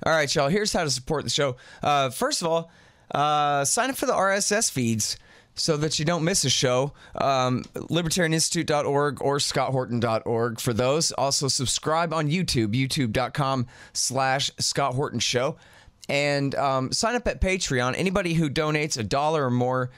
All right, y'all. Here's how to support the show. First of all, sign up for the RSS feeds so that you don't miss a show. LibertarianInstitute.org or ScottHorton.org for those. Also, subscribe on YouTube, youtube.com/Scott Horton Show. And sign up at Patreon. Anybody who donates $1 or more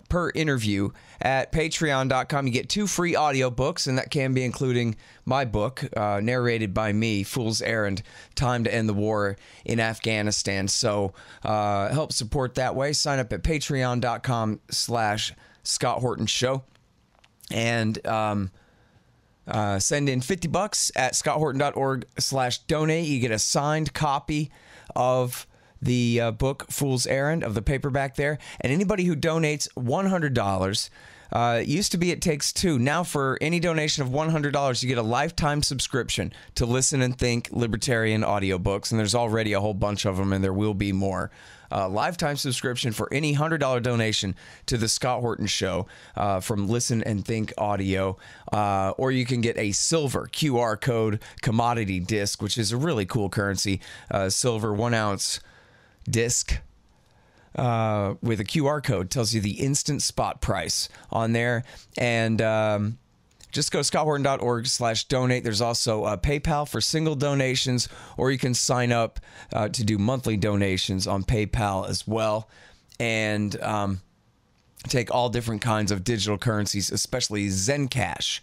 per interview at patreon.com, you get 2 free audiobooks, and that can be including my book, narrated by me, Fool's Errand, Time to End the War in Afghanistan. So help support that way. Sign up at patreon.com/Scott Horton Show. And send in $50 at scotthorton.org/donate. You get a signed copy of the book Fool's Errand, of the paperback there. And anybody who donates $100, used to be it takes 2. Now for any donation of $100, you get a lifetime subscription to Listen and Think Libertarian audiobooks. And there's already a whole bunch of them, and there will be more. Lifetime subscription for any $100 donation to the Scott Horton Show from Listen and Think Audio. Or you can get a silver QR code commodity disc, which is a really cool currency. Silver 1-ounce disc with a QR code, tells you the instant spot price on there. And just go to scotthorton.org/donate. There's also PayPal for single donations, or you can sign up to do monthly donations on PayPal as well. And take all different kinds of digital currencies, especially Zencash,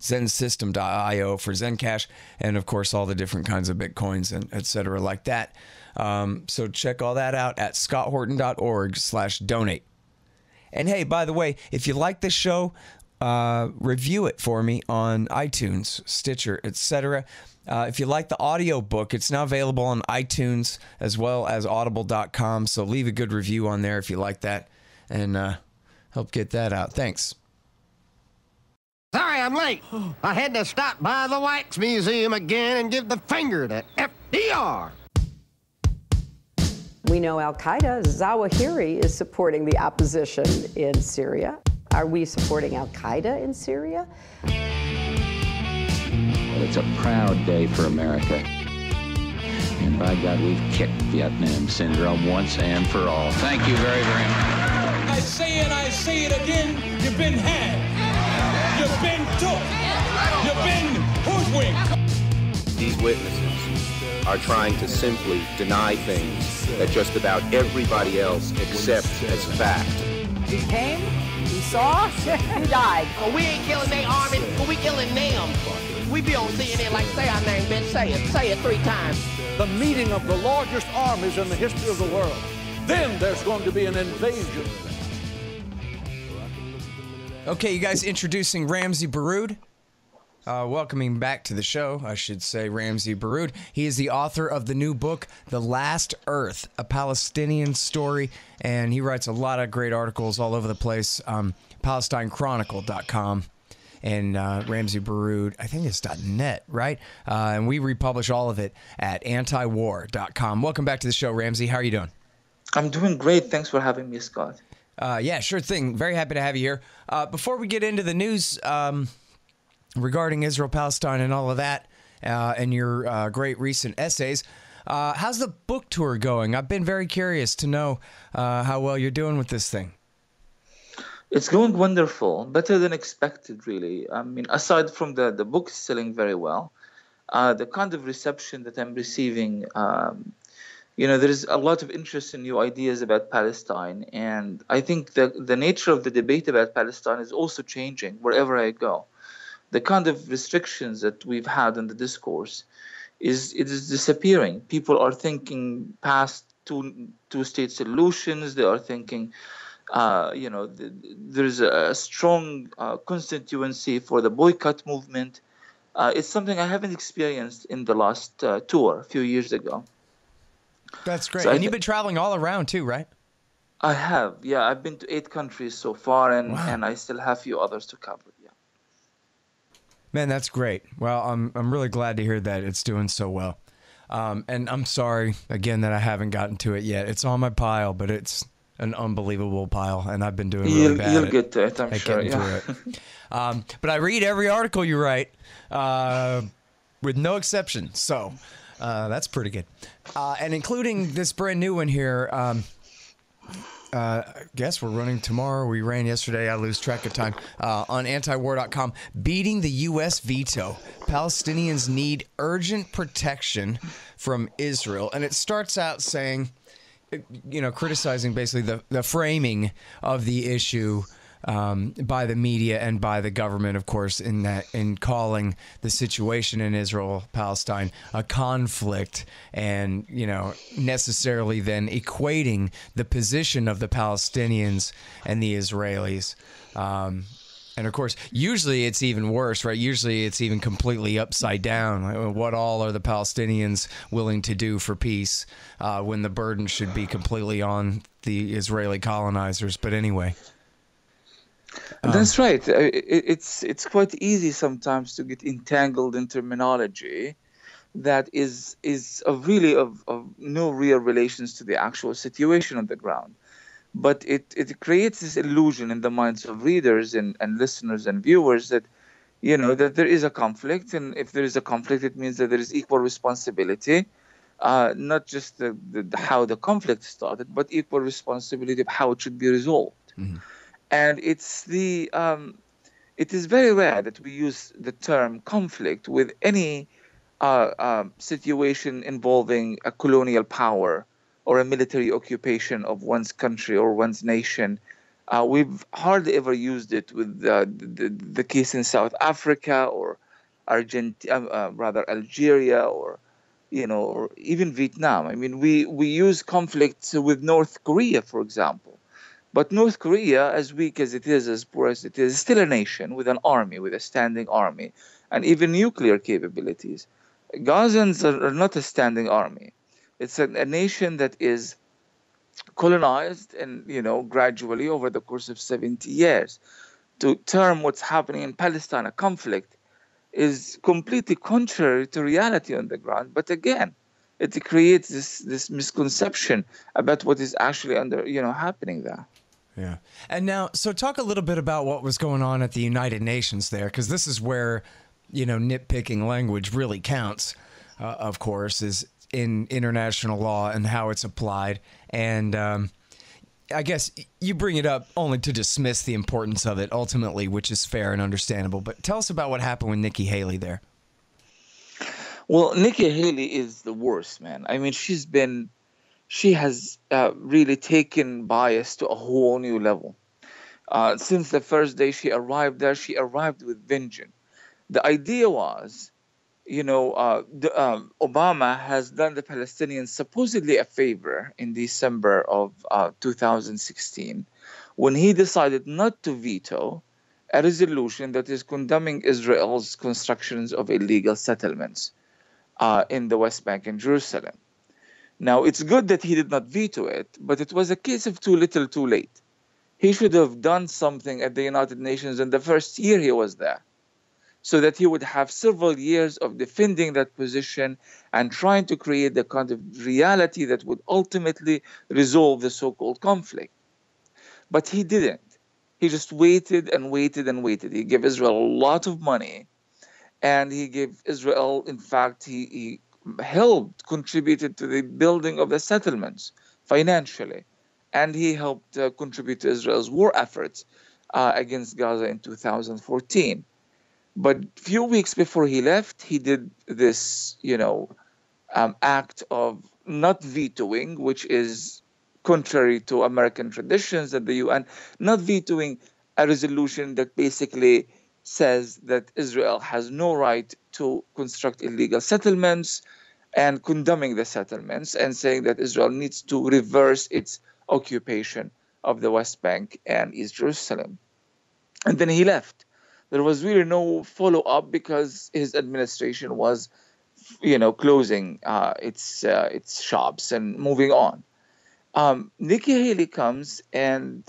Zensystem.io for Zencash, and of course all the different kinds of Bitcoins and etc. like that. So check all that out at scotthorton.org/donate. And hey, by the way, if you like this show, review it for me on iTunes, Stitcher, etc. If you like the audio book, it's now available on iTunes as well as audible.com. So leave a good review on there if you like that, and help get that out. Thanks. Sorry I'm late. I had to stop by the Wax Museum again and give the finger to FDR. We know Al-Qaeda, Zawahiri, is supporting the opposition in Syria. Are we supporting Al-Qaeda in Syria? Well, it's a proud day for America. And by God, we've kicked Vietnam syndrome once and for all. Thank you very, very much. I say it again, you've been had. You've been took. You've been hoodwinked. These witnesses are trying to simply deny things that just about everybody else accepts as fact. He came, he saw, he died. Well, we ain't killing their army, but we killing them. We be on CNN like, say our name, bitch, say it 3 times. The meeting of the largest armies in the history of the world. Then there's going to be an invasion. Okay, you guys, introducing Ramzy Baroud. Welcoming back to the show, I should say, Ramzy Baroud. He is the author of the new book, The Last Earth, A Palestinian Story, and he writes a lot of great articles all over the place. PalestineChronicle.com and Ramzy Baroud, I think it's .net, right? And we republish all of it at antiwar.com. Welcome back to the show, Ramzy. How are you doing? I'm doing great. Thanks for having me, Scott. Yeah, sure thing. Very happy to have you here. Before we get into the news regarding Israel-Palestine and all of that, and your great recent essays, how's the book tour going? I've been very curious to know how well you're doing with this thing. It's going wonderful, better than expected, really. I mean, aside from the book selling very well, the kind of reception that I'm receiving, there is a lot of interest in new ideas about Palestine, and I think the nature of the debate about Palestine is also changing wherever I go. The kind of restrictions that we've had in the discourse is disappearing. People are thinking past two-state solutions. They are thinking, there's a strong constituency for the boycott movement. It's something I haven't experienced in the last tour a few years ago. That's great. So and you've been traveling all around too, right? I have. Yeah, I've been to 8 countries so far, and Wow. and I still have a few others to cover. Yeah. Man, that's great. Well, I'm really glad to hear that it's doing so well. And I'm sorry, again, that I haven't gotten to it yet. It's on my pile, but it's an unbelievable pile, and I've been doing really bad. You'll get to it, I'm at sure. getting Yeah. through it. But I read every article you write, with no exception. So That's pretty good. And including this brand new one here, I guess we're running tomorrow. We ran yesterday. I lose track of time. On antiwar.com, beating the U.S. veto. Palestinians need urgent protection from Israel. And it starts out saying, criticizing basically the framing of the issue by the media and by the government, of course, in calling the situation in Israel-Palestine a conflict, and necessarily then equating the position of the Palestinians and the Israelis. And of course, usually it's even worse, right? Usually it's even completely upside down. What all are the Palestinians willing to do for peace when the burden should be completely on the Israeli colonizers? But anyway. That's right. It's quite easy sometimes to get entangled in terminology that is really of no real relations to the actual situation on the ground. But it creates this illusion in the minds of readers and listeners and viewers that, that there is a conflict. And if there is a conflict, it means that there is equal responsibility, not just how the conflict started, but equal responsibility of how it should be resolved. Mm-hmm. And it is very rare that we use the term conflict with any situation involving a colonial power or a military occupation of one's country or one's nation. We've hardly ever used it with the case in South Africa or Algeria or even Vietnam. I mean, we use conflicts with North Korea, for example. But North Korea, as weak as it is, as poor as it is still a nation with an army, with a standing army, and even nuclear capabilities. Gazans are not a standing army. It's a nation that is colonized and, gradually over the course of 70 years. To term what's happening in Palestine a conflict is completely contrary to reality on the ground. But again, it creates this misconception about what is actually happening there. Yeah. And now, so talk a little bit about what was going on at the United Nations there, because this is where, nitpicking language really counts, of course, is in international law and how it's applied. And I guess you bring it up only to dismiss the importance of it ultimately, which is fair and understandable. But tell us about what happened with Nikki Haley there. Well, Nikki Haley is the worst, man. I mean, she has really taken bias to a whole new level. Since the first day she arrived there, she arrived with vengeance. The idea was, Obama has done the Palestinians supposedly a favor in December of 2016 when he decided not to veto a resolution that is condemning Israel's constructions of illegal settlements in the West Bank and Jerusalem. Now, it's good that he did not veto it, but it was a case of too little, too late. He should have done something at the United Nations in the first year he was there, so that he would have several years of defending that position and trying to create the kind of reality that would ultimately resolve the so-called conflict. But he didn't. He just waited and waited and waited. He gave Israel a lot of money, and he gave Israel, in fact, he helped, contributed to the building of the settlements financially. And he helped contribute to Israel's war efforts against Gaza in 2014. But a few weeks before he left, he did this, act of not vetoing, which is contrary to American traditions at the UN, not vetoing a resolution that basically says that Israel has no right to construct illegal settlements, and condemning the settlements and saying that Israel needs to reverse its occupation of the West Bank and East Jerusalem. And then he left. There was really no follow-up because his administration was, closing its shops and moving on. Nikki Haley comes, and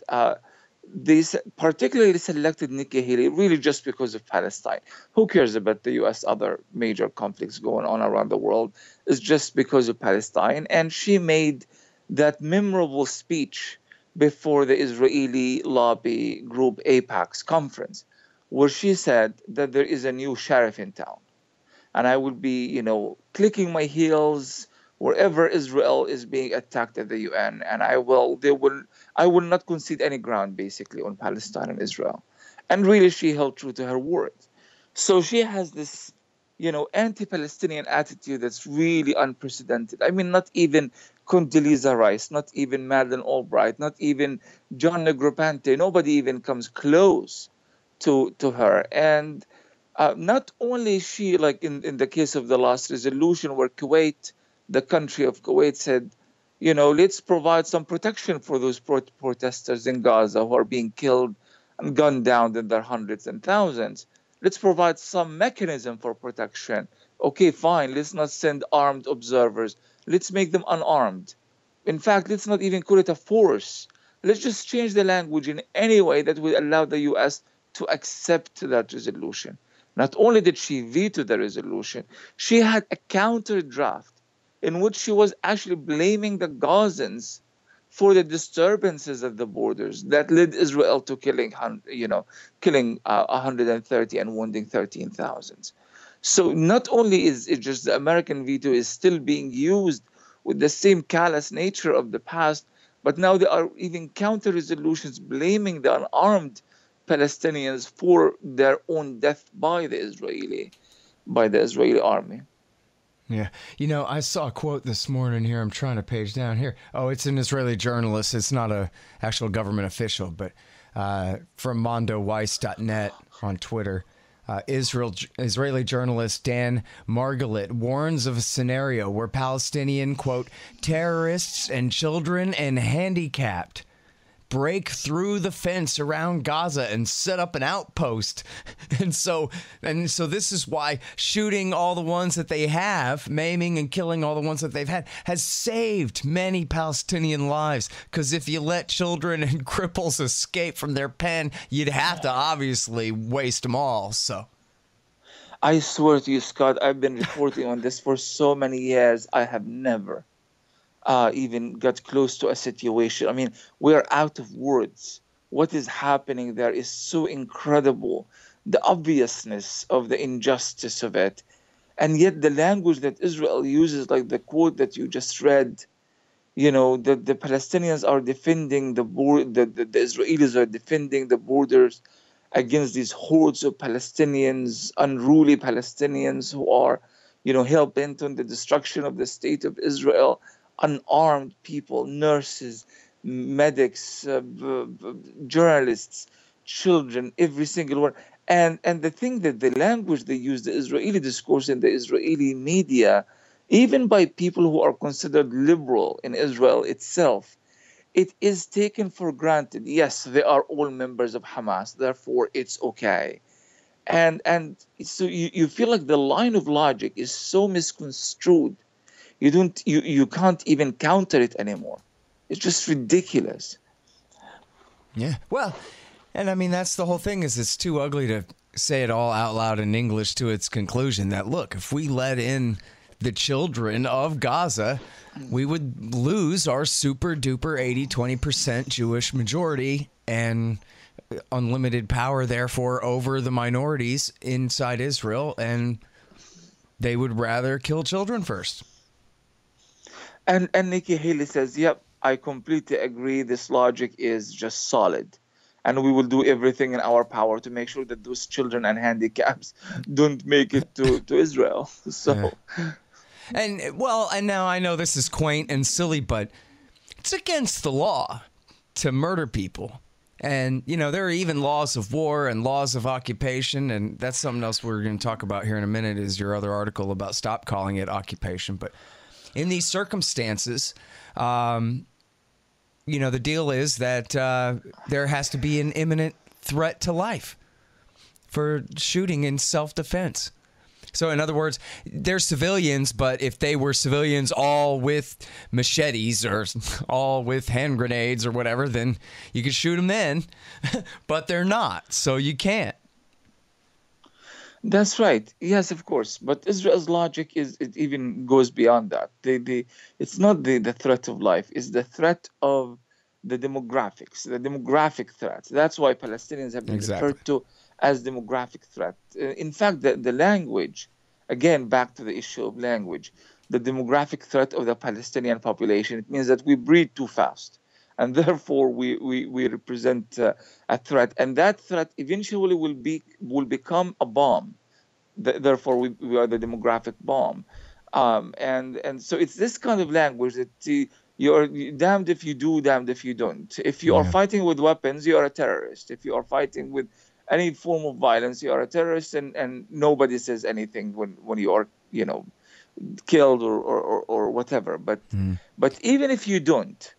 they particularly selected Nikki Haley really just because of Palestine. Who cares about the U.S. other major conflicts going on around the world? It's just because of Palestine. And she made that memorable speech before the Israeli lobby group AIPAC's conference, where she said that there is a new sheriff in town. and I will be, clicking my heels wherever Israel is being attacked at the UN, and I will not concede any ground basically on Palestine and Israel. And really, she held true to her word. So she has this, anti-Palestinian attitude that's really unprecedented. I mean, not even Condoleezza Rice, not even Madeleine Albright, not even John Negroponte. Nobody even comes close to her. And not only is she, like in the case of the last resolution where Kuwait, the country of Kuwait, said, let's provide some protection for those protesters in Gaza who are being killed and gunned down in their hundreds and thousands. Let's provide some mechanism for protection. Okay, fine. Let's not send armed observers. Let's make them unarmed. In fact, let's not even call it a force. Let's just change the language in any way that will allow the U.S. to accept that resolution. Not only did she veto the resolution, she had a counter draft in which she was actually blaming the Gazans for the disturbances at the borders that led Israel to killing 130 and wounding 13,000. So not only is it just the American veto is still being used with the same callous nature of the past, but now there are even counter resolutions blaming the unarmed Palestinians for their own death by the Israeli army. Yeah. I saw a quote this morning here. I'm trying to page down here. Oh, it's an Israeli journalist. It's not a actual government official, but from mondoweiss.net on Twitter. Israeli journalist Dan Margalit warns of a scenario where Palestinian, quote, terrorists and children and handicapped break through the fence around Gaza and set up an outpost. And so this is why shooting all the ones that they have, maiming and killing all the ones that they've had, has saved many Palestinian lives. Because if you let children and cripples escape from their pen, you'd have to obviously waste them all. So I swear to you, Scott, I've been reporting on this for so many years. I have never even got close to a situation. I mean, we're out of words. What is happening there is so incredible. The obviousness of the injustice of it. And yet the language that Israel uses, like the quote that you just read, that the Palestinians are defending the Israelis are defending the borders against these hordes of Palestinians, unruly Palestinians who are, hell-bent on the destruction of the state of Israel. Unarmed people, nurses, medics, journalists, children, every single one. And the thing that the language they use, the Israeli discourse in the Israeli media, even by people who are considered liberal in Israel itself, it is taken for granted. Yes, they are all members of Hamas, therefore it's okay. And so you feel like the line of logic is so misconstrued. You can't even counter it anymore. It's just ridiculous. Yeah. Well, and I mean, that's the whole thing, is it's too ugly to say it all out loud in English to its conclusion that, look, if we let in the children of Gaza, we would lose our super duper 20% Jewish majority and unlimited power, therefore, over the minorities inside Israel. And they would rather kill children first. And Nikki Haley says, yep, I completely agree. This logic is just solid. And we will do everything in our power to make sure that those children and handicaps don't make it to Israel. So, yeah. And now I know this is quaint and silly, but it's against the law to murder people. And, there are even laws of war and laws of occupation. And that's something else we're going to talk about here in a minute, is your other article about stop calling it occupation. But in these circumstances, the deal is that there has to be an imminent threat to life for shooting in self-defense. So, in other words, they're civilians, but if they were civilians all with machetes or all with hand grenades or whatever, then you could shoot them then, but they're not, so you can't. That's right. Yes, of course. But Israel's logic it even goes beyond that. It's not the threat of life. It's the threat of the demographics, the demographic threat. That's why Palestinians have been referred to as demographic threat. In fact, the language again, back to the issue of language, the demographic threat of the Palestinian population. It means that we breed too fast. And therefore, we represent a threat. And that threat eventually will become a bomb. Therefore, we are the demographic bomb. And so it's this kind of language that you're damned if you do, damned if you don't. If you are fighting with weapons, you are a terrorist. If you are fighting with any form of violence, you are a terrorist, and nobody says anything when you are, killed or whatever. But even if you don't,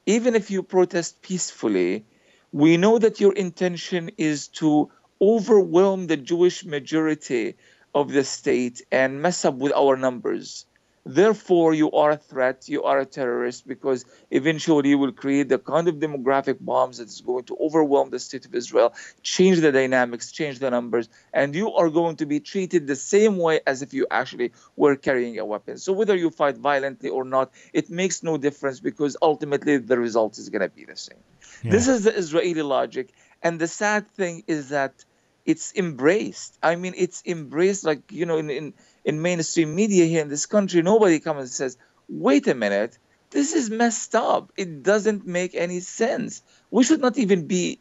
even if you protest peacefully, we know that your intention is to overwhelm the Jewish majority of the state and mess up with our numbers. Therefore, you are a threat, you are a terrorist, because eventually you will create the kind of demographic bombs that is going to overwhelm the state of Israel, change the dynamics, change the numbers, and you are going to be treated the same way as if you actually were carrying a weapon. So whether you fight violently or not, it makes no difference, because ultimately the result is going to be the same. Yeah. This is the Israeli logic. And the sad thing is that it's embraced. I mean, it's embraced, like, in mainstream media here in this country. Nobody comes and says, wait a minute, this is messed up. It doesn't make any sense. We should not even be,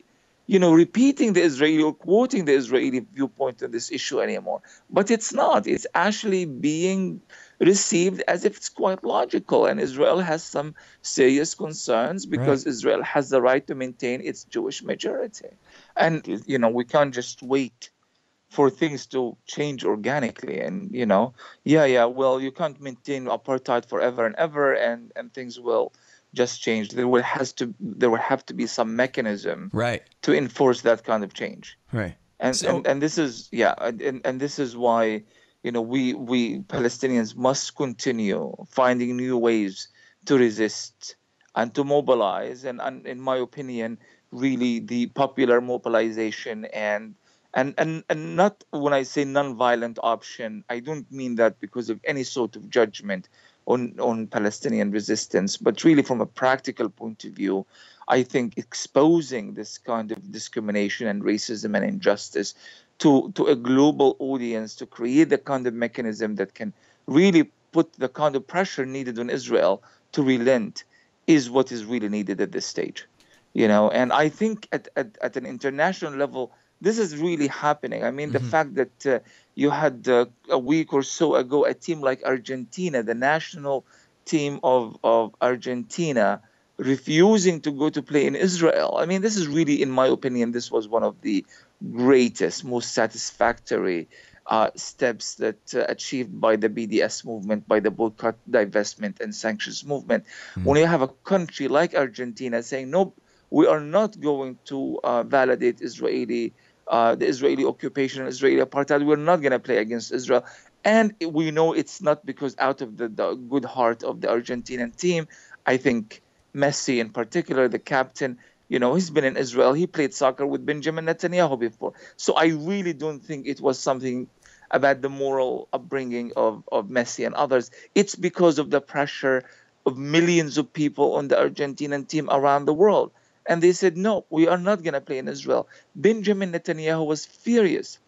repeating the Israeli or quoting the Israeli viewpoint on this issue anymore. But it's not. It's actually being received as if it's quite logical. And Israel has some serious concerns because Israel has the right to maintain its Jewish majority. And, we can't just wait for things to change organically. And, well, you can't maintain apartheid forever and ever, and things will just change. There will have to be some mechanism to enforce that kind of change. Right. And this is, and this is why, we Palestinians must continue finding new ways to resist and to mobilize. And in my opinion, really the popular mobilization and not, when I say non-violent option, I don't mean that because of any sort of judgment on Palestinian resistance, but really from a practical point of view, I think exposing this kind of discrimination and racism and injustice to a global audience, to create the kind of mechanism that can really put the kind of pressure needed on Israel to relent, is what is really needed at this stage. And I think at an international level, this is really happening. I mean, the fact that you had a week or so ago a team like Argentina, the national team of Argentina, refusing to go to play in Israel. I mean, this is really, in my opinion, this was one of the greatest, most satisfactory steps that achieved by the BDS movement, by the boycott, divestment, and sanctions movement. When you have a country like Argentina saying, no, we are not going to validate the Israeli occupation, Israeli apartheid. We're not going to play against Israel. And we know it's not because out of the good heart of the Argentinian team. I think Messi in particular, the captain, he's been in Israel. He played soccer with Benjamin Netanyahu before. So I really don't think it was something about the moral upbringing of Messi and others. It's because of the pressure of millions of people on the Argentinian team around the world. And they said, no, we are not going to play in Israel. Benjamin Netanyahu was furious.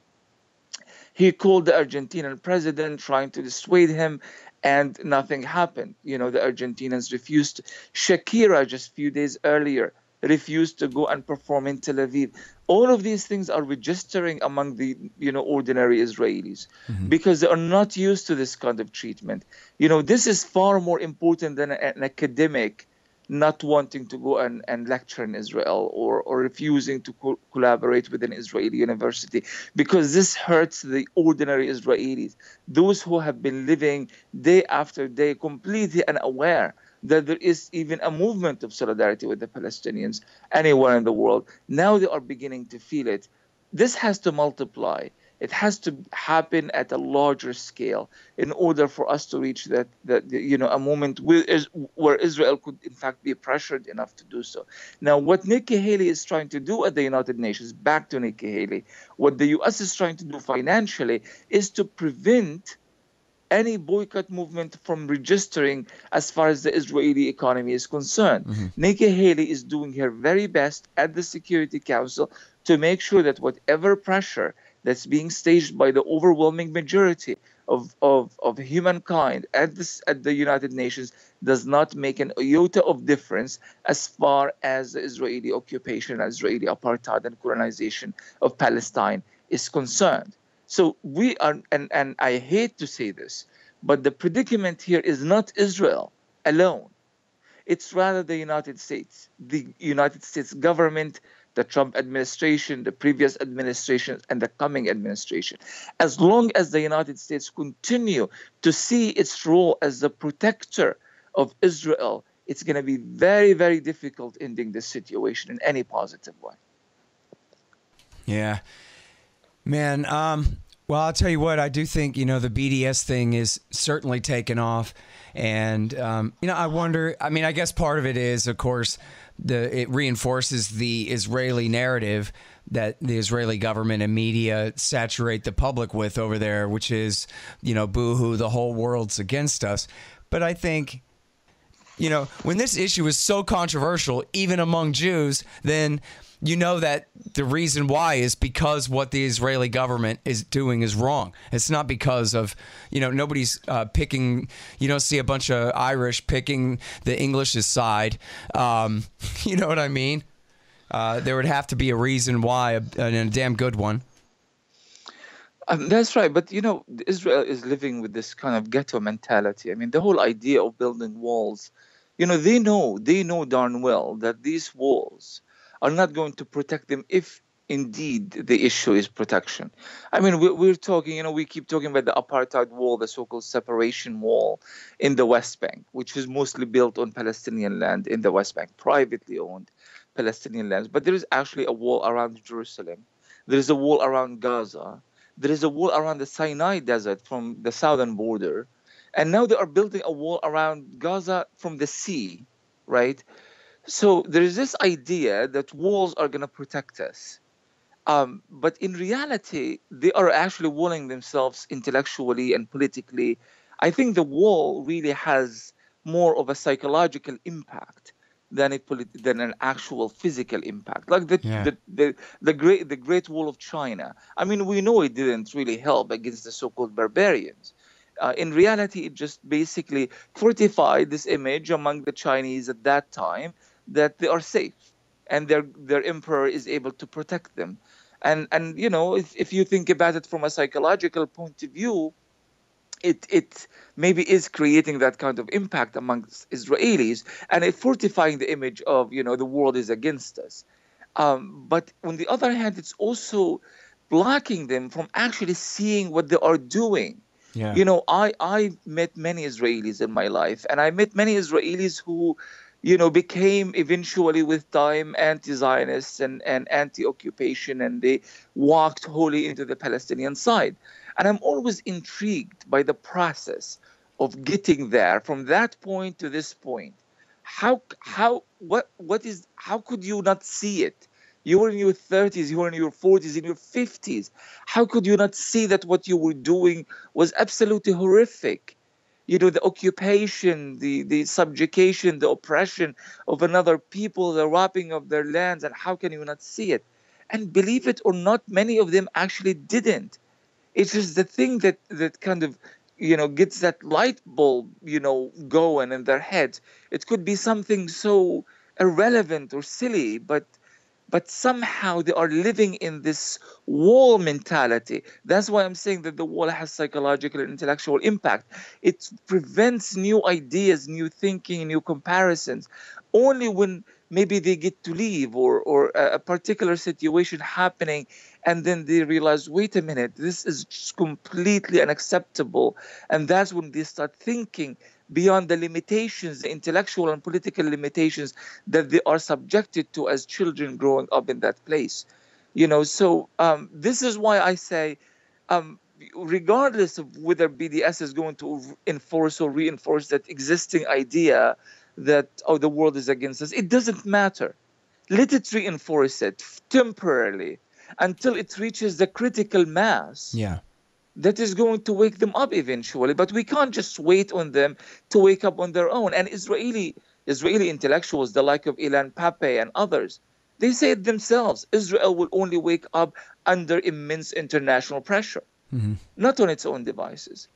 He called the Argentinian president, trying to dissuade him, and nothing happened. The Argentinians refused. Shakira, just a few days earlier, refused to go and perform in Tel Aviv. All of these things are registering among the, ordinary Israelis because they are not used to this kind of treatment. This is far more important than an academic not wanting to go and lecture in Israel or refusing to collaborate with an Israeli university, because this hurts the ordinary Israelis, those who have been living day after day completely unaware that there is even a movement of solidarity with the Palestinians anywhere in the world. Now they are beginning to feel it. This has to multiply. It has to happen at a larger scale in order for us to reach that a moment where Israel could in fact be pressured enough to do so. Now, what Nikki Haley is trying to do at the United Nations, back to Nikki Haley, what the U.S. is trying to do financially is to prevent any boycott movement from registering as far as the Israeli economy is concerned. Nikki Haley is doing her very best at the Security Council to make sure that whatever pressure that's being staged by the overwhelming majority of humankind at the United Nations does not make an iota of difference as far as the Israeli occupation, Israeli apartheid and colonization of Palestine is concerned. So we are, and I hate to say this, but the predicament here is not Israel alone. It's rather the United States government, the Trump administration, the previous administration, and the coming administration. As long as the United States continue to see its role as the protector of Israel, it's going to be very, very difficult ending this situation in any positive way. Yeah. Man, well, I'll tell you what, I do think, the BDS thing is certainly taken off. And, I wonder, I guess part of it is, of course, it reinforces the Israeli narrative that the Israeli government and media saturate the public with over there, which is, boo-hoo, the whole world's against us. But I think, when this issue is so controversial, even among Jews, then that the reason why is because what the Israeli government is doing is wrong. It's not because of, nobody's picking, you don't see a bunch of Irish picking the English's side. You know what I mean? There would have to be a reason why, and a damn good one. That's right. But, Israel is living with this kind of ghetto mentality. The whole idea of building walls, they know darn well that these walls are not going to protect them if indeed the issue is protection. We're talking, we keep talking about the apartheid wall, the so-called separation wall in the West Bank, which is mostly built on Palestinian land in the West Bank, privately owned Palestinian lands. But there is actually a wall around Jerusalem. There is a wall around Gaza. There is a wall around the Sinai Desert from the southern border. And now they are building a wall around Gaza from the sea, right? So there is this idea that walls are going to protect us. But in reality, they are actually walling themselves intellectually and politically. I think the wall really has more of a psychological impact than an actual physical impact. Like the Great Wall of China. We know it didn't really help against the so-called barbarians. In reality, it just basically fortified this image among the Chinese at that time that they are safe and their emperor is able to protect them. And if you think about it from a psychological point of view, it maybe is creating that kind of impact amongst Israelis and it fortifying the image of, the world is against us. But on the other hand, it's also blocking them from actually seeing what they are doing. Yeah. I met many Israelis in my life, and I met many Israelis who, became eventually with time anti-Zionists and anti-occupation, and they walked wholly into the Palestinian side. And I'm always intrigued by the process of getting there from that point to this point. How could you not see it? You were in your 30s, you were in your 40s, in your 50s. How could you not see that what you were doing was absolutely horrific? The occupation, the subjugation, the oppression of another people, the robbing of their lands, and how can you not see it? And believe it or not, many of them actually didn't. It's just the thing that kind of, gets that light bulb, going in their heads. It could be something so irrelevant or silly, but somehow they are living in this wall mentality. That's why I'm saying that the wall has psychological and intellectual impact. It prevents new ideas, new thinking, new comparisons. Only when maybe they get to leave or a particular situation happening, and then they realize, wait a minute, this is just completely unacceptable. And that's when they start thinking beyond the limitations, the intellectual and political limitations that they are subjected to as children growing up in that place. So this is why I say, regardless of whether BDS is going to enforce or reinforce that existing idea that, the world is against us, it doesn't matter. Let it reinforce it temporarily until it reaches the critical mass. Yeah. That is going to wake them up eventually. But we can't just wait on them to wake up on their own. And Israeli intellectuals, the like of Ilan Pappé and others, they say it themselves. Israel will only wake up under immense international pressure, not on its own devices.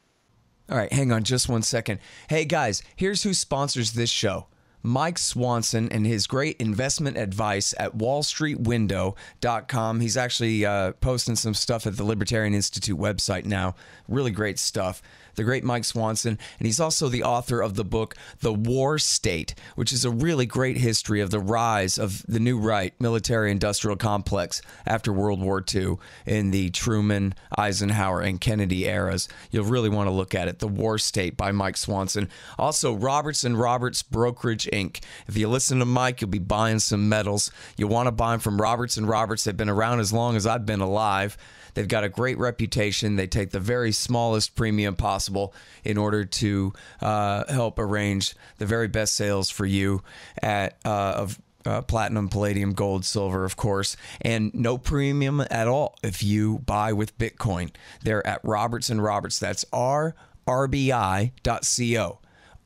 All right, hang on just one second. Hey, guys, here's who sponsors this show. Mike Swanson and his great investment advice at wallstreetwindow.com. He's actually posting some stuff at the Libertarian Institute website now. Really great stuff. The great Mike Swanson. And he's also the author of the book, The War State, which is a really great history of the rise of the new right military-industrial complex after World War II in the Truman, Eisenhower, and Kennedy eras. You'll really want to look at it. The War State by Mike Swanson. Also, Roberts & Roberts Brokerage, Inc. If you listen to Mike, you'll be buying some metals. You'll want to buy them from Roberts & Roberts. They've been around as long as I've been alive. They've got a great reputation. They take the very smallest premium possible in order to help arrange the very best sales for you of platinum, palladium, gold, silver, of course, and no premium at all if you buy with Bitcoin. They're at Roberts & Roberts. That's rrbi.co.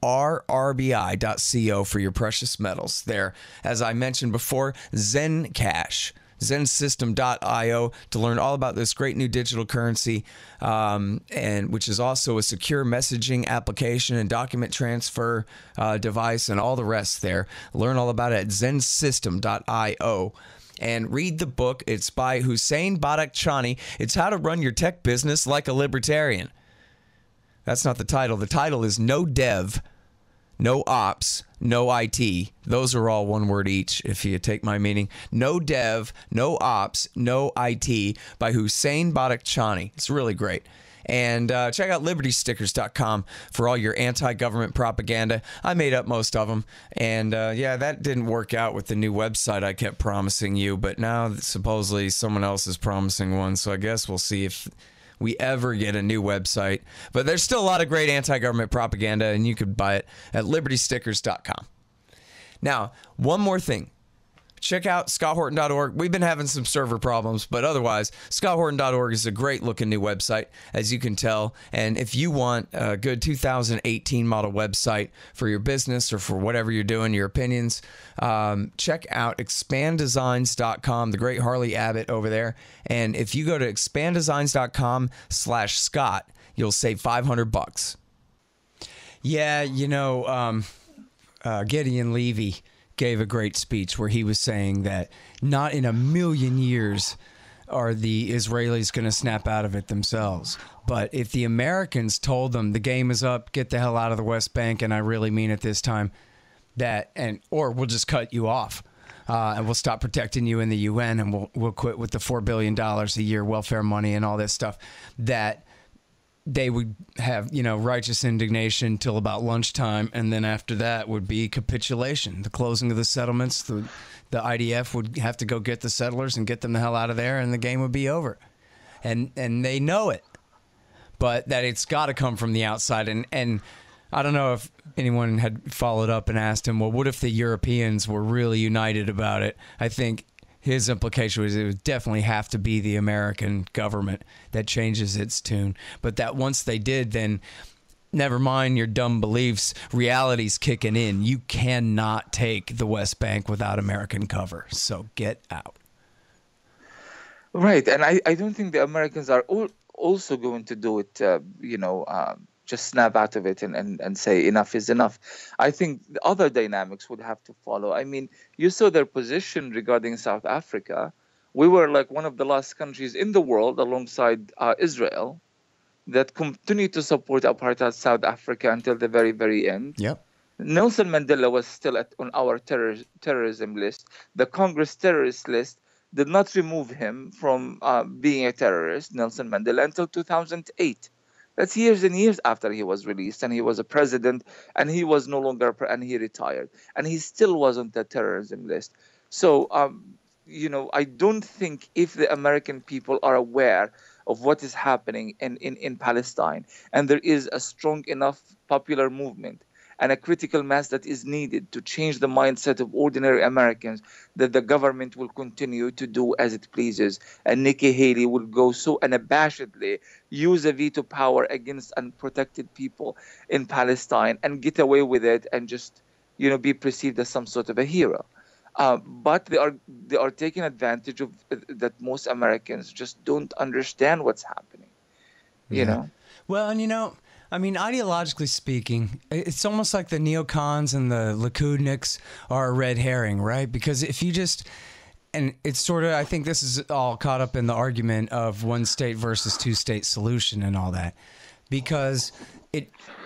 rrbi.co for your precious metals. There, as I mentioned before, Zen Cash. ZenSystem.io to learn all about this great new digital currency, and which is also a secure messaging application and document transfer device and all the rest there. Learn all about it at ZenSystem.io. And read the book. It's by Hussein Badakhshani. It's How to Run Your Tech Business Like a Libertarian. That's not the title. The title is No Dev, No Ops, No IT. Those are all one word each, if you take my meaning. No Dev, No Ops, No IT by Hussein Badakhshani. It's really great. And check out libertystickers.com for all your anti-government propaganda. I made up most of them. And yeah, that didn't work out with the new website I kept promising you. But now supposedly someone else is promising one. So I guess we'll see if we ever get a new website. But there's still a lot of great anti-government propaganda, and you could buy it at libertystickers.com. Now, one more thing. Check out scotthorton.org. We've been having some server problems, but otherwise, scotthorton.org is a great-looking new website, as you can tell. And if you want a good 2018 model website for your business or for whatever you're doing, your opinions, check out expanddesigns.com, the great Harley Abbott over there. And if you go to expanddesigns.com/Scott, you'll save $500. Yeah, you know, Gideon Levy gave a great speech where he was saying that not in a million years are the Israelis going to snap out of it themselves. But if the Americans told them the game is up, get the hell out of the West Bank, and I really mean it this time, or we'll just cut you off. And we'll stop protecting you in the UN, and we'll quit with the $4 billion a year welfare money and all this stuff, that they would have, righteous indignation till about lunchtime, and then after that would be capitulation, the closing of the settlements. The IDF would have to go get the settlers and get them the hell out of there, and the game would be over. And they know it, but that it's got to come from the outside. And I don't know if anyone had followed up and asked him, well, what if the Europeans were really united about it? I think his implication was it would definitely have to be the American government that changes its tune. But that once they did, then never mind your dumb beliefs, reality's kicking in. You cannot take the West Bank without American cover. So get out. Right. And I don't think the Americans are also going to do it, just snap out of it and say enough is enough. I think the other dynamics would have to follow. I mean, you saw their position regarding South Africa. We were like one of the last countries in the world alongside Israel that continued to support apartheid South Africa until the very, very end. Yep. Nelson Mandela was still on our terrorism list. The Congress terrorist list did not remove him from being a terrorist, Nelson Mandela, until 2008. That's years and years after he was released, and he was a president, and he was no longer, and he retired, and he still was on the terrorism list. So, I don't think if the American people are aware of what is happening in Palestine, and there is a strong enough popular movement and a critical mass that is needed to change the mindset of ordinary Americans, that the government will continue to do as it pleases. And Nikki Haley will go so unabashedly use a veto power against unprotected people in Palestine and get away with it and just, be perceived as some sort of a hero. But they are taking advantage of that. Most Americans just don't understand what's happening. You know. Well, and I mean, ideologically speaking, it's almost like the neocons and the Likudniks are a red herring, right? Because if you just, and it's sort of, I think this is all caught up in the argument of one state versus two state solution and all that, because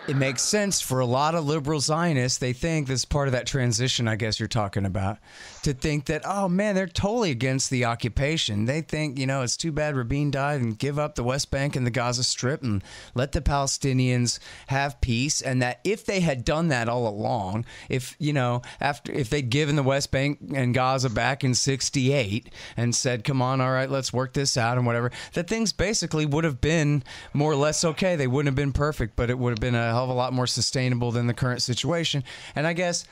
it makes sense for a lot of liberal Zionists. They think this is part of that transition, I guess you're talking about, to think that, oh man, they're totally against the occupation. They think, it's too bad Rabin died and give up the West Bank and the Gaza Strip and let the Palestinians have peace. And that if they had done that all along, if they'd given the West Bank and Gaza back in 1968 and said, come on, all right, let's work this out and whatever, that things basically would have been more or less okay. They wouldn't have been perfect, but it would have been a hell of a lot more sustainable than the current situation. And I guess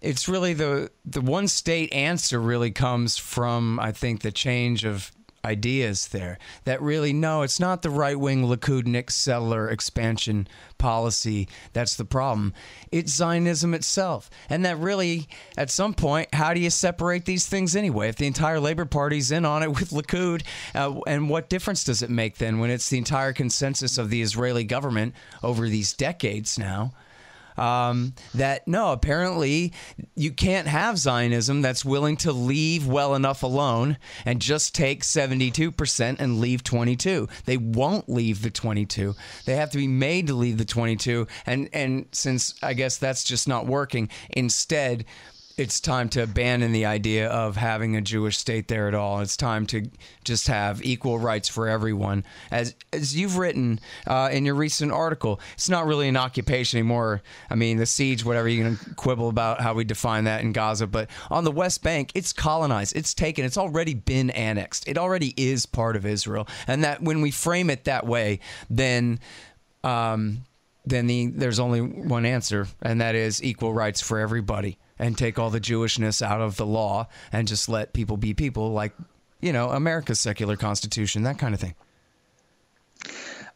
it's really the one state answer really comes from, I think, the change of ideas there. That really, no, it's not the right-wing Likudnik settler expansion policy that's the problem. It's Zionism itself. And that really, at some point, how do you separate these things anyway? If the entire Labor Party's in on it with Likud, and what difference does it make then when it's the entire consensus of the Israeli government over these decades now? That no, apparently you can't have Zionism that's willing to leave well enough alone and just take 72% and leave 22. They won't leave the 22. They have to be made to leave the 22. And since I guess that's just not working, instead it's time to abandon the idea of having a Jewish state there at all. It's time to just have equal rights for everyone. As you've written in your recent article, it's not really an occupation anymore. I mean, the siege, whatever, you can quibble about how we define that in Gaza, but on the West Bank, it's colonized, it's taken, it's already been annexed. It already is part of Israel. And that when we frame it that way, then there's only one answer, and that is equal rights for everybody. And take all the Jewishness out of the law and just let people be people, like, America's secular constitution, that kind of thing.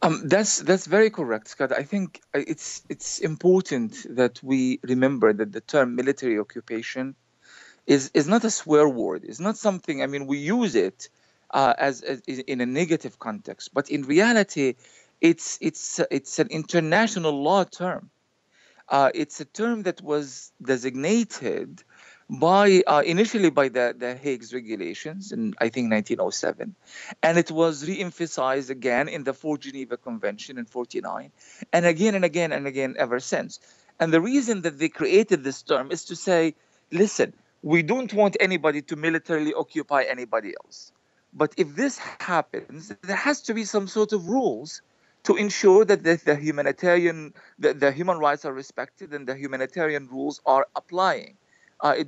That's very correct, Scott. I think it's important that we remember that the term military occupation is not a swear word. It's not something, I mean, we use it as in a negative context, but in reality, it's an international law term. It's a term that was designated initially by the Hague's regulations in, I think, 1907. And it was re-emphasized again in the Fourth Geneva Convention in 1949, and again and again and again ever since. And the reason that they created this term is to say, listen, we don't want anybody to militarily occupy anybody else. But if this happens, there has to be some sort of rules to ensure that the human rights are respected and the humanitarian rules are applying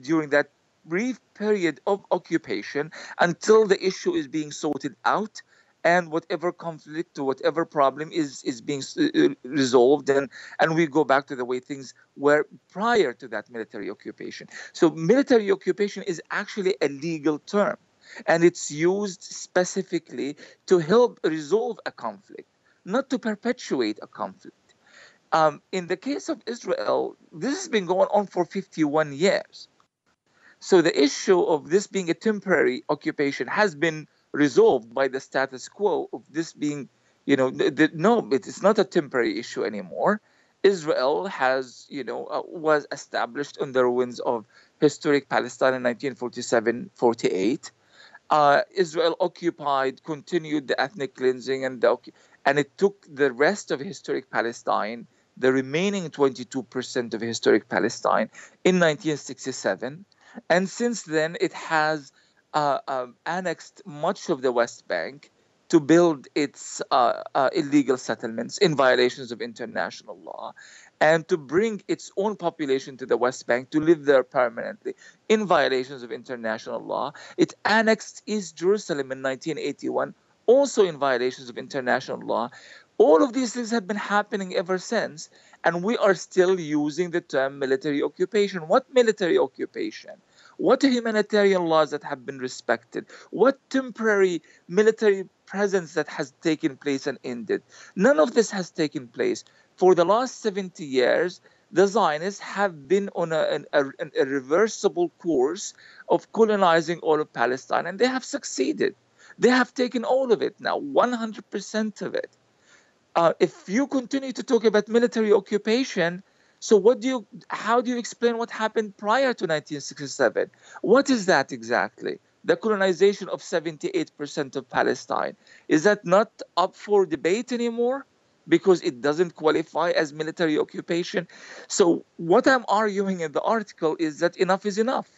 during that brief period of occupation until the issue is being sorted out and whatever conflict or whatever problem is being resolved, and we go back to the way things were prior to that military occupation. So military occupation is actually a legal term, and it's used specifically to help resolve a conflict, not to perpetuate a conflict. In the case of Israel, this has been going on for 51 years. So the issue of this being a temporary occupation has been resolved by the status quo of this being, no, it's not a temporary issue anymore. Israel has, was established on the ruins of historic Palestine in 1947-48. Israel continued the ethnic cleansing and it took the rest of historic Palestine, the remaining 22% of historic Palestine, in 1967. And since then, it has annexed much of the West Bank to build its illegal settlements in violations of international law, and to bring its own population to the West Bank to live there permanently in violations of international law. It annexed East Jerusalem in 1981, also in violations of international law. All of these things have been happening ever since, and we are still using the term military occupation. What military occupation? What humanitarian laws that have been respected? What temporary military presence that has taken place and ended? None of this has taken place. For the last 70 years, the Zionists have been on an irreversible course of colonizing all of Palestine, and they have succeeded. They have taken all of it now, 100% of it. If you continue to talk about military occupation, so how do you explain what happened prior to 1967? What is that exactly? The colonization of 78% of Palestine. Is that not up for debate anymore? Because it doesn't qualify as military occupation. So what I'm arguing in the article is that enough is enough.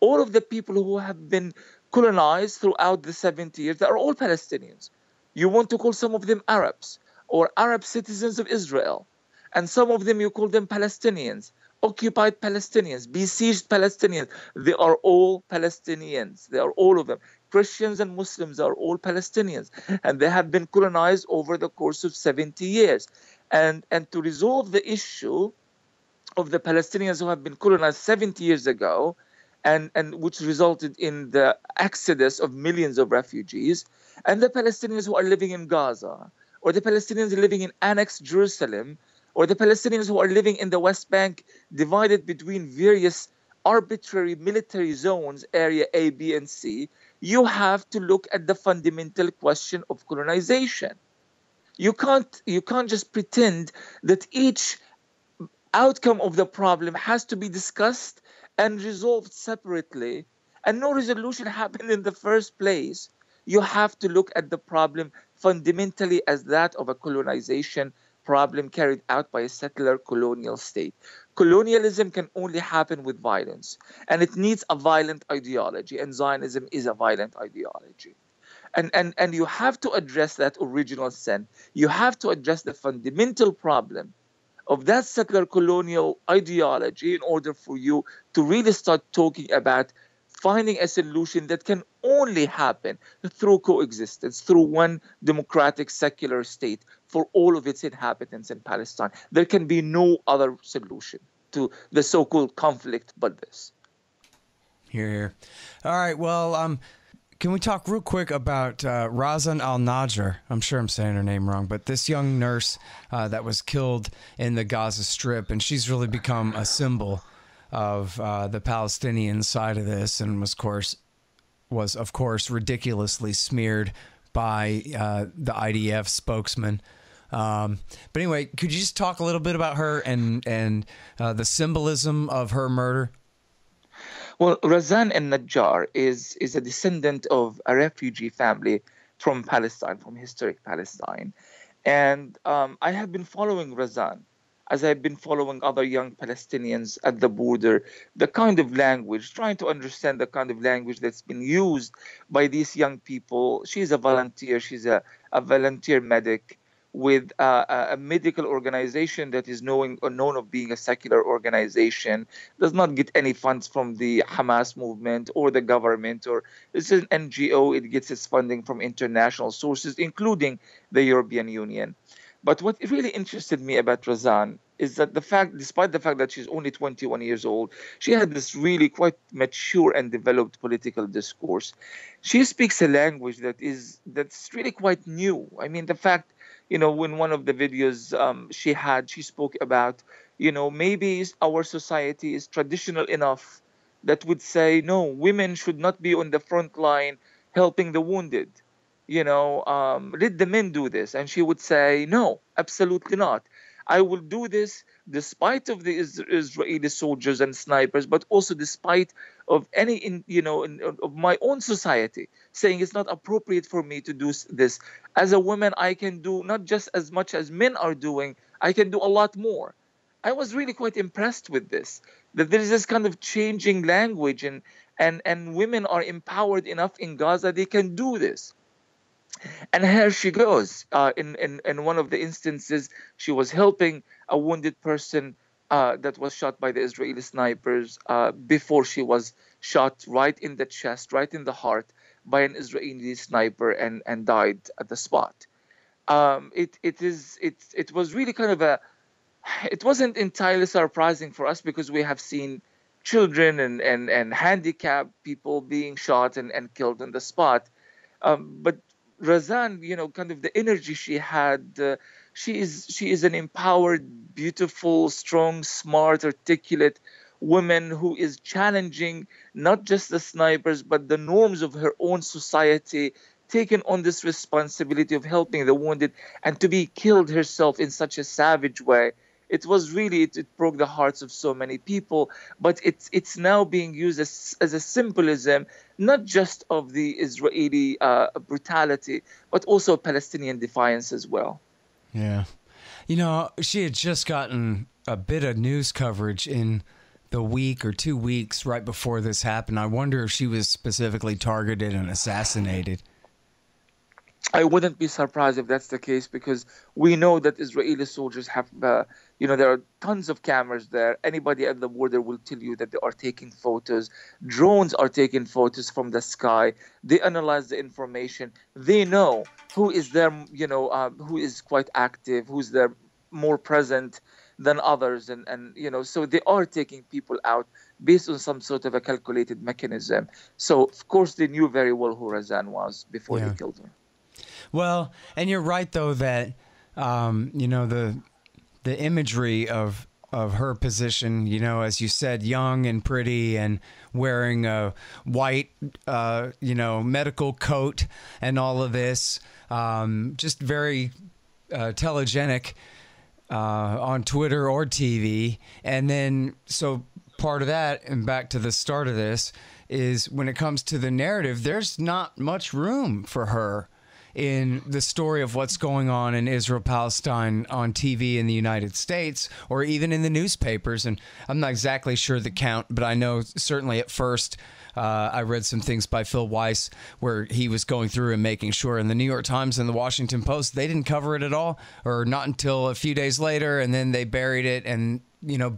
All of the people who have been colonized throughout the 70 years, they are all Palestinians. You want to call some of them Arabs or Arab citizens of Israel, and some of them you call them Palestinians, occupied Palestinians, besieged Palestinians. They are all Palestinians. They are all of them. Christians and Muslims are all Palestinians, and they have been colonized over the course of 70 years. And to resolve the issue of the Palestinians who have been colonized 70 years ago, and which resulted in the exodus of millions of refugees, and the Palestinians who are living in Gaza, or the Palestinians living in annexed Jerusalem, or the Palestinians who are living in the West Bank divided between various arbitrary military zones, area A, B, and C, you have to look at the fundamental question of colonization. You can't just pretend that each outcome of the problem has to be discussed and resolved separately, and no resolution happened in the first place. You have to look at the problem fundamentally as that of a colonization problem carried out by a settler colonial state. Colonialism can only happen with violence, and it needs a violent ideology, and Zionism is a violent ideology. And you have to address that original sin. You have to address the fundamental problem of that settler colonial ideology in order for you to really start talking about finding a solution that can only happen through coexistence, through one democratic secular state for all of its inhabitants in Palestine. There can be no other solution to the so-called conflict but this. Hear, hear. All right, well, can we talk real quick about Razi Nadja? I'm sure I'm saying her name wrong, but this young nurse that was killed in the Gaza Strip, and she's really become a symbol of the Palestinian side of this, and was of course ridiculously smeared by the IDF spokesman. But anyway, could you just talk a little bit about her and the symbolism of her murder? Well, Razi Nadja is a descendant of a refugee family from Palestine, from historic Palestine. And I have been following Razi, as I've been following other young Palestinians at the border, the kind of language, trying to understand the kind of language that's been used by these young people. She's a volunteer. She's a volunteer medic with a medical organization that is known of being a secular organization, does not get any funds from the Hamas movement or the government, or it's an NGO. It gets its funding from international sources, including the European Union. But what really interested me about Razi is that despite the fact that she's only 21 years old, she had this really quite mature and developed political discourse. She speaks a language that's really quite new. I mean, the fact, in one of the videos she spoke about, maybe our society is traditional enough that would say, no, women should not be on the front line helping the wounded. Let the men do this. And she would say, no, absolutely not. I will do this despite of the Israeli soldiers and snipers, but also despite of of my own society saying it's not appropriate for me to do this. As a woman, I can do not just as much as men are doing, I can do a lot more. I was really quite impressed with this, that there is this kind of changing language, and women are empowered enough in Gaza, they can do this. And here she goes. In one of the instances, she was helping a wounded person that was shot by the Israeli snipers before she was shot right in the chest, right in the heart by an Israeli sniper and died at the spot. It was really kind of it wasn't entirely surprising for us because we have seen children and handicapped people being shot and killed on the spot. But Razi, kind of the energy she had, She is an empowered, beautiful, strong, smart, articulate woman who is challenging not just the snipers but the norms of her own society, taken on this responsibility of helping the wounded, and to be killed herself in such a savage way. It was really, it broke the hearts of so many people, but it's now being used as a symbolism, not just of the Israeli brutality, but also Palestinian defiance as well. Yeah. You know, she had just gotten a bit of news coverage in the week or 2 weeks right before this happened. I wonder if she was specifically targeted and assassinated. I wouldn't be surprised if that's the case, because we know that Israeli soldiers have, there are tons of cameras there. Anybody at the border will tell you that they are taking photos. Drones are taking photos from the sky. They analyze the information. They know who is there, who is quite active, who's there more present than others. And so they are taking people out based on some sort of a calculated mechanism. So, of course, they knew very well who Razan was before they killed her. Well, and you're right, though, that, the imagery of her position, as you said, young and pretty and wearing a white, medical coat and all of this, just very telegenic on Twitter or TV. And then, so part of that, and back to the start of this, is when it comes to the narrative, there's not much room for her in the story of what's going on in Israel-Palestine on TV in the United States, or even in the newspapers. And I'm not exactly sure the count, but I know certainly at first I read some things by Phil Weiss where he was going through and making sure. In the New York Times and the Washington Post, they didn't cover it at all, or not until a few days later, and then they buried it and,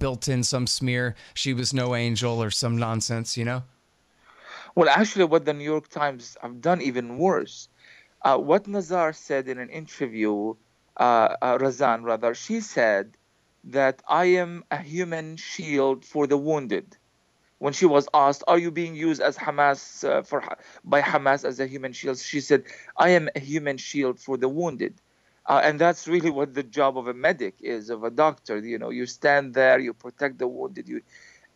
built in some smear. She was no angel or some nonsense, Well, actually, what the New York Times have done even worse. What Nazar said in an interview, Razan rather, she said that I am a human shield for the wounded. When she was asked, "Are you being used as Hamas by Hamas as a human shield?" she said, "I am a human shield for the wounded," and that's really what the job of a medic is, of a doctor. You stand there, you protect the wounded.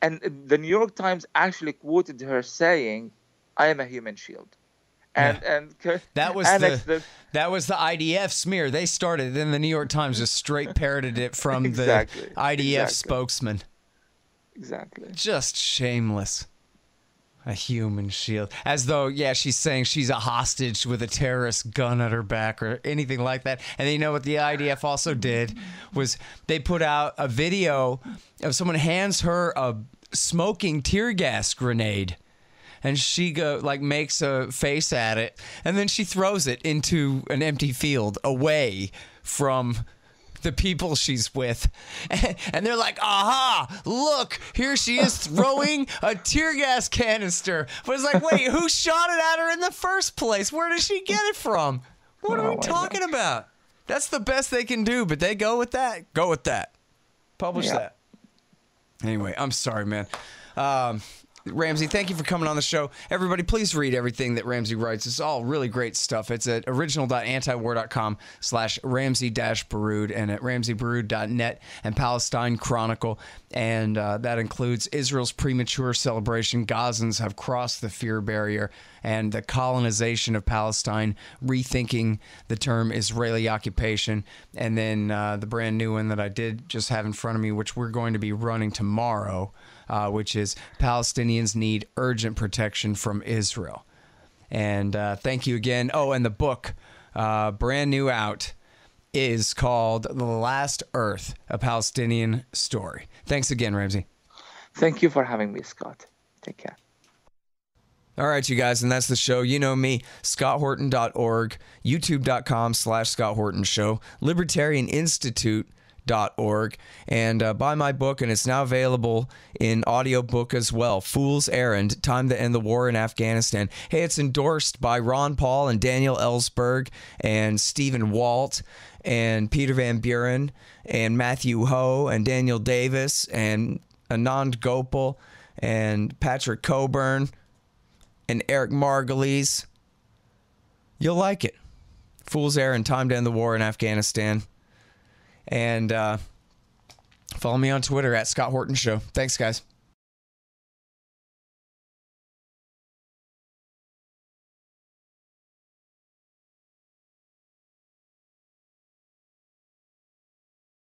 And the New York Times actually quoted her saying, "I am a human shield." And that was the IDF smear. They started, then the New York Times just straight parroted it from the IDF spokesman. Exactly. Just shameless. A human shield. As though, she's saying she's a hostage with a terrorist gun at her back or anything like that. And you know what the IDF also did was they put out a video of someone hands her a smoking tear gas grenade. And she makes a face at it, and then she throws it into an empty field away from the people she's with. And they're like, aha, look, here she is throwing a tear gas canister. But it's like, wait, who shot it at her in the first place? Where did she get it from? What are we talking about? That's the best they can do, but they go with that. Go with that. Publish that. Anyway, I'm sorry, man. Ramzy, thank you for coming on the show. Everybody, please read everything that Ramzy writes. It's all really great stuff. It's at original.antiwar.com/Ramzy-Baroud and at ramzybaroud.net and Palestine Chronicle. And that includes Israel's premature celebration. Gazans have crossed the fear barrier, and the colonization of Palestine, rethinking the term Israeli occupation. And then the brand new one that I did just have in front of me, which we're going to be running tomorrow, which is Palestinians Need Urgent Protection from Israel. And thank you again. Oh, and the book, brand new out, is called The Last Earth, A Palestinian Story. Thanks again, Ramzy. Thank you for having me, Scott. Take care. All right, you guys, and that's the show. You know me, scotthorton.org, youtube.com/Scott Horton Show, libertarianinstitute.org, and buy my book, and it's now available in audiobook as well, Fool's Errand, Time to End the War in Afghanistan. Hey, it's endorsed by Ron Paul and Daniel Ellsberg and Stephen Walt and Peter Van Buren and Matthew Ho and Daniel Davis and Anand Gopal and Patrick Coburn and Eric Margalit. You'll like it. Fool's Errand, Time to End the War in Afghanistan. And follow me on Twitter at Scott Horton Show. Thanks, guys.